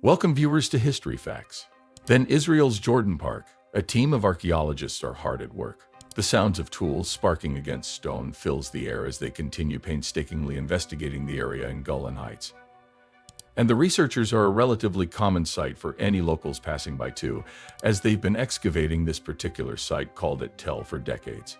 Welcome viewers to History Facts. Then Israel's Jordan Park. A team of archaeologists are hard at work. The sounds of tools sparking against stone fills the air as they continue painstakingly investigating the area in Golan Heights. And the researchers are a relatively common sight for any locals passing by too, as they've been excavating this particular site called at Tel for decades.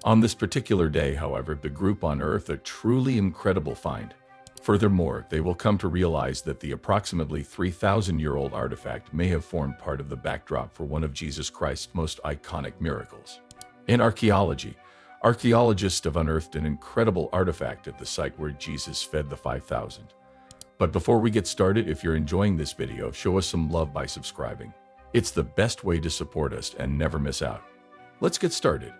On this particular day, however, the group unearthed a truly incredible find. Furthermore, they will come to realize that the approximately 3,000-year-old artifact may have formed part of the backdrop for one of Jesus Christ's most iconic miracles. In archaeology, archaeologists have unearthed an incredible artifact at the site where Jesus fed the 5,000. But before we get started, if you're enjoying this video, show us some love by subscribing. It's the best way to support us and never miss out. Let's get started.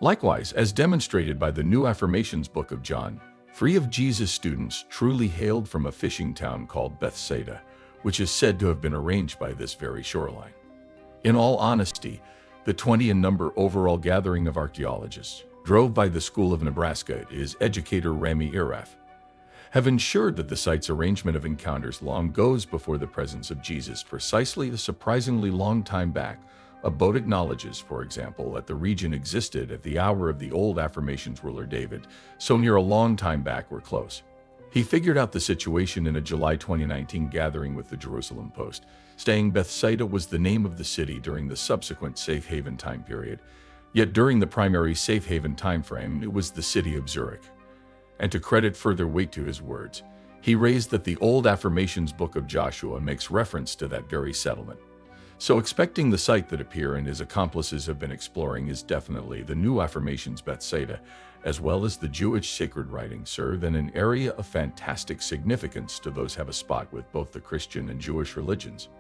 Likewise, as demonstrated by the New Affirmations Book of John, 3 of Jesus' students truly hailed from a fishing town called Bethsaida, which is said to have been arranged by this very shoreline. In all honesty, the 20 in number overall gathering of archaeologists, drove by the School of Nebraska is educator Rami Iraf, have ensured that the site's arrangement of encounters long goes before the presence of Jesus precisely a surprisingly long time back. A boat acknowledges, for example, that the region existed at the hour of the old Affirmations ruler David, so near a long time back we're close. He figured out the situation in a July 2019 gathering with the Jerusalem Post, saying Bethsaida was the name of the city during the subsequent safe haven time period, yet during the primary safe haven time frame it was the city of Zurich. And to credit further weight to his words, he raised that the old Affirmations book of Joshua makes reference to that very settlement. So expecting the site that Apir and his accomplices have been exploring is definitely the New Affirmations Bethsaida, as well as the Jewish sacred writings serve in an area of fantastic significance to those who have a spot with both the Christian and Jewish religions.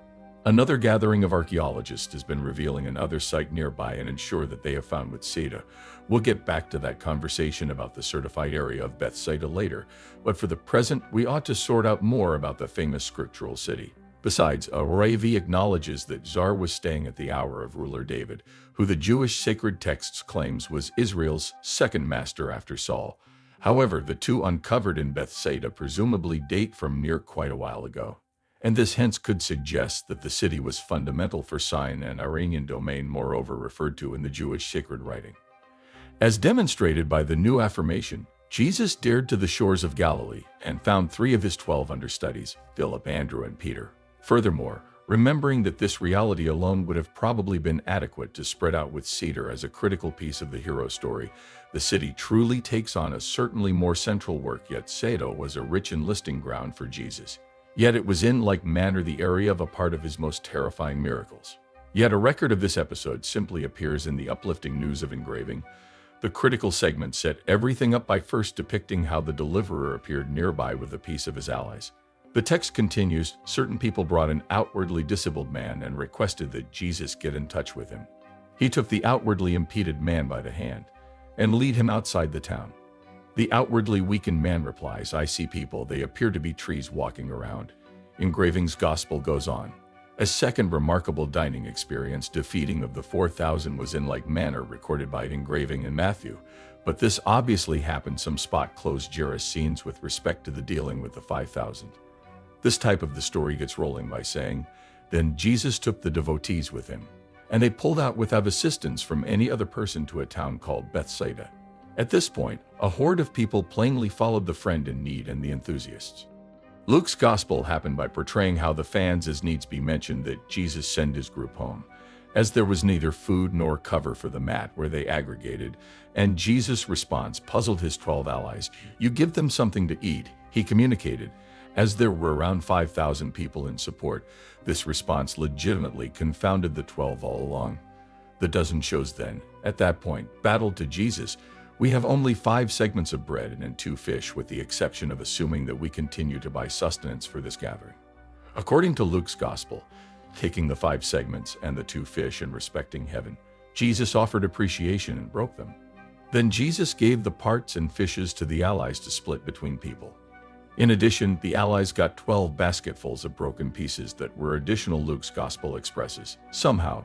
Another gathering of archaeologists has been revealing another site nearby and ensure that they have found Bethsaida. We'll get back to that conversation about the certified area of Bethsaida later, but for the present we ought to sort out more about the famous scriptural city. Besides, Ravi acknowledges that Zar was staying at the hour of ruler David, who the Jewish sacred texts claims was Israel's second master after Saul. However, the two uncovered in Bethsaida presumably date from near quite a while ago, and this hence could suggest that the city was fundamental for Sinai and Iranian domain, moreover referred to in the Jewish sacred writing. As demonstrated by the New Affirmation, Jesus dared to the shores of Galilee and found 3 of his 12 understudies, Philip, Andrew, and Peter. Furthermore, remembering that this reality alone would have probably been adequate to spread out with Cedar as a critical piece of the hero story, the city truly takes on a certainly more central work. Yet Sado was a rich enlisting ground for Jesus. Yet it was in like manner the area of a part of his most terrifying miracles. Yet a record of this episode simply appears in the uplifting news of engraving. The critical segment set everything up by first depicting how the deliverer appeared nearby with a piece of his allies. The text continues, certain people brought an outwardly disabled man and requested that Jesus get in touch with him. He took the outwardly impeded man by the hand and lead him outside the town. The outwardly weakened man replies, I see people, they appear to be trees walking around. Engraving's gospel goes on. A second remarkable dining experience, defeating of the 4,000, was in like manner recorded by engraving in Matthew, but this obviously happened some spot closed Jairus scenes with respect to the dealing with the 5,000. This type of the story gets rolling by saying, then Jesus took the devotees with him, and they pulled out without assistance from any other person to a town called Bethsaida. At this point, a horde of people plainly followed the friend in need and the enthusiasts. Luke's gospel happened by portraying how the fans as needs be mentioned that Jesus sent his group home, as there was neither food nor cover for the mat where they aggregated, and Jesus' response puzzled his 12 allies. You give them something to eat, he communicated. As there were around 5,000 people in support, this response legitimately confounded the 12 all along. The dozen shows then, at that point, battled to Jesus. We have only 5 segments of bread and 2 fish, with the exception of assuming that we continue to buy sustenance for this gathering. According to Luke's gospel, taking the 5 segments and the 2 fish and respecting heaven, Jesus offered appreciation and broke them. Then Jesus gave the parts and fishes to the allies to split between people. In addition, the allies got 12 basketfuls of broken pieces that were additional. Luke's gospel expresses. Somehow,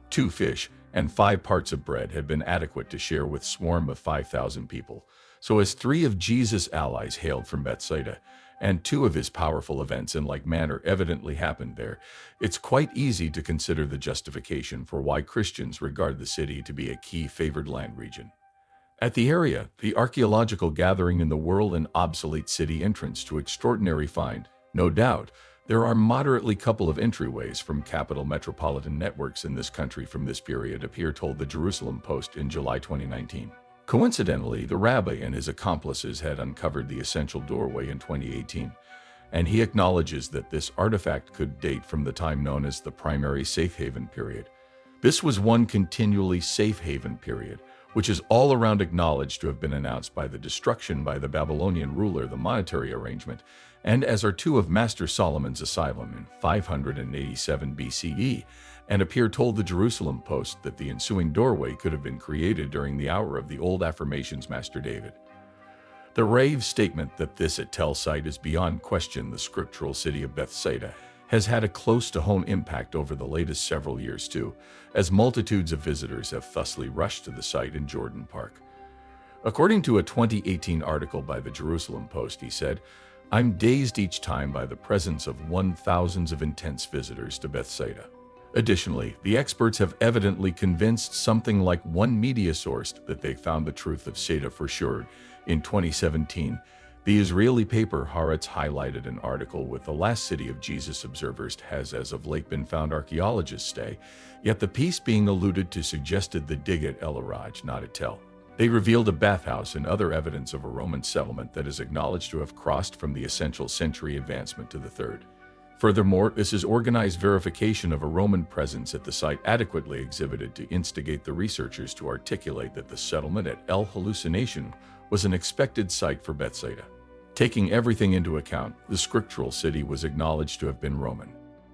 2 fish and 5 parts of bread had been adequate to share with swarm of 5,000 people. So as 3 of Jesus' allies hailed from Bethsaida, and two of his powerful events in like manner evidently happened there, it's quite easy to consider the justification for why Christians regard the city to be a key favored land region. At the area, the archaeological gathering in the world and obsolete city entrance to extraordinary find, no doubt, there are moderately couple of entryways from capital metropolitan networks in this country from this period, appear told the Jerusalem Post in July 2019. Coincidentally, the rabbi and his accomplices had uncovered the essential doorway in 2018, and he acknowledges that this artifact could date from the time known as the primary safe haven period. This was one continually safe haven period, which is all around acknowledged to have been announced by the destruction by the Babylonian ruler, the monetary arrangement, and as are two of Master Solomon's asylum in 587 BCE, and appear told the Jerusalem Post that the ensuing doorway could have been created during the hour of the old affirmations Master David. The Rave's statement that this Etel site is beyond question the scriptural city of Bethsaida has had a close-to-home impact over the latest several years too, as multitudes of visitors have thusly rushed to the site in Jordan Park. According to a 2018 article by the Jerusalem Post, he said, "I'm dazed each time by the presence of thousands of intense visitors to Bethsaida." Additionally, the experts have evidently convinced something like one media source that they found the truth of Seda for sure. In 2017, the Israeli paper Haaretz highlighted an article with the last city of Jesus observers has as of late been found archaeologists say, yet the piece being alluded to suggested the dig at El Araj, not Etel. They revealed a bathhouse and other evidence of a Roman settlement that is acknowledged to have crossed from the essential century advancement to the third. Furthermore, this is organized verification of a Roman presence at the site adequately exhibited to instigate the researchers to articulate that the settlement at El Hallucination was an expected site for Bethsaida. Taking everything into account, the scriptural city was acknowledged to have been Roman.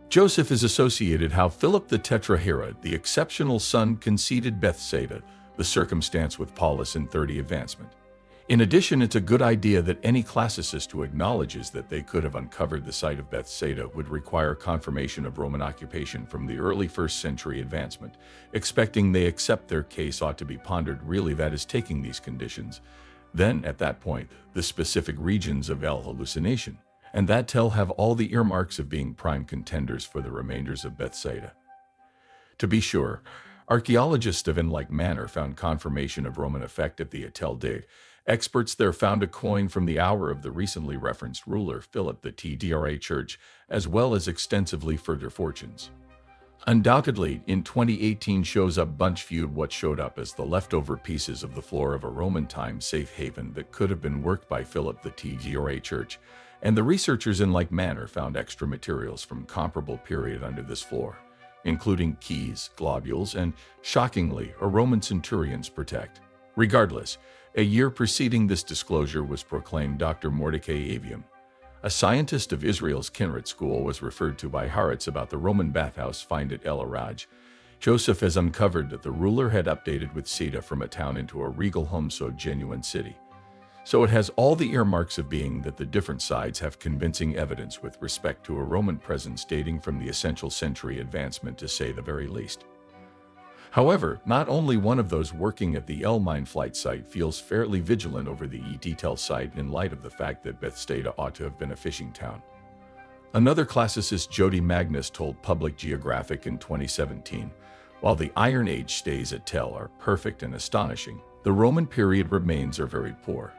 Joseph is associated how Philip the Tetrahera, the exceptional son, conceded Bethsaida, the circumstance with Paulus in 30 advancement. In addition, it's a good idea that any classicist who acknowledges that they could have uncovered the site of Bethsaida would require confirmation of Roman occupation from the early 1st century advancement, expecting they accept their case ought to be pondered really that is taking these conditions. Then, at that point, the specific regions of El Hallucination and that tell have all the earmarks of being prime contenders for the remainders of Bethsaida. To be sure, archaeologists have in like manner found confirmation of Roman effect at the Etel date. Experts there found a coin from the hour of the recently referenced ruler Philip the Tdra Church, as well as extensively further fortunes. Undoubtedly, in 2018 shows up bunch viewed what showed up as the leftover pieces of the floor of a Roman time safe haven that could have been worked by Philip the Tdra Church, and the researchers in like manner found extra materials from comparable period under this floor, including keys, globules, and, shockingly, a Roman centurion's protect. Regardless, a year preceding this disclosure was proclaimed Dr. Mordecai Avium, a scientist of Israel's Kinrat School, was referred to by Haaretz about the Roman bathhouse find at El Araj. Joseph has uncovered that the ruler had updated with Seda from a town into a regal home, so genuine city. So it has all the earmarks of being that the different sides have convincing evidence with respect to a Roman presence dating from the essential century advancement, to say the very least. However, not only one of those working at the El Mine flight site feels fairly vigilant over the Etel site in light of the fact that Bethsaida ought to have been a fishing town. Another classicist, Jody Magnus, told Public Geographic in 2017, while the Iron Age stays at Tel are perfect and astonishing, the Roman period remains are very poor,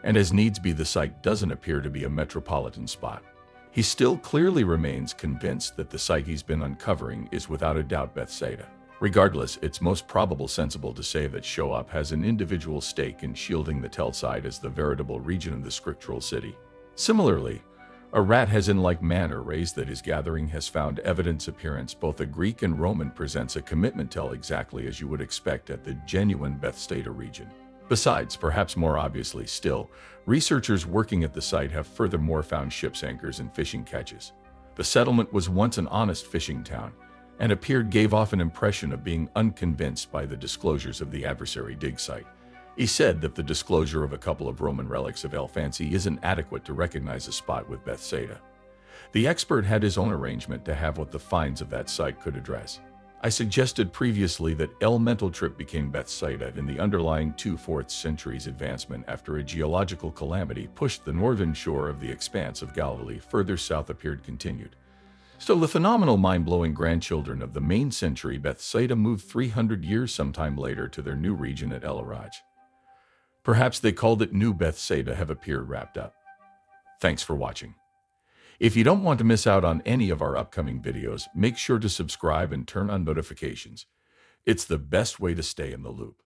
and as needs be the site doesn't appear to be a metropolitan spot. He still clearly remains convinced that the site he's been uncovering is without a doubt Bethsaida. Regardless, it's most probable sensible to say that Shoap has an individual stake in shielding the Tel site as the veritable region of the scriptural city. Similarly, Arat has in like manner raised that his gathering has found evidence appearance both a Greek and Roman presents a commitment Tel exactly as you would expect at the genuine Bethsaida region. Besides, perhaps more obviously still, researchers working at the site have furthermore found ships' anchors and fishing catches. The settlement was once an honest fishing town, and gave off an impression of being unconvinced by the disclosures of the adversary dig site. He said that the disclosure of a couple of Roman relics of El Fancy isn't adequate to recognize a spot with Bethsaida. The expert had his own arrangement to have what the finds of that site could address. I suggested previously that elemental trip became Bethsaida in the underlying 2/4 centuries advancement after a geological calamity pushed the northern shore of the expanse of Galilee further south appeared continued. So the phenomenal mind-blowing grandchildren of the main century Bethsaida moved 300 years sometime later to their new region at El Araj. Perhaps they called it New Bethsaida have appeared wrapped up. Thanks for watching. If you don't want to miss out on any of our upcoming videos, make sure to subscribe and turn on notifications. It's the best way to stay in the loop.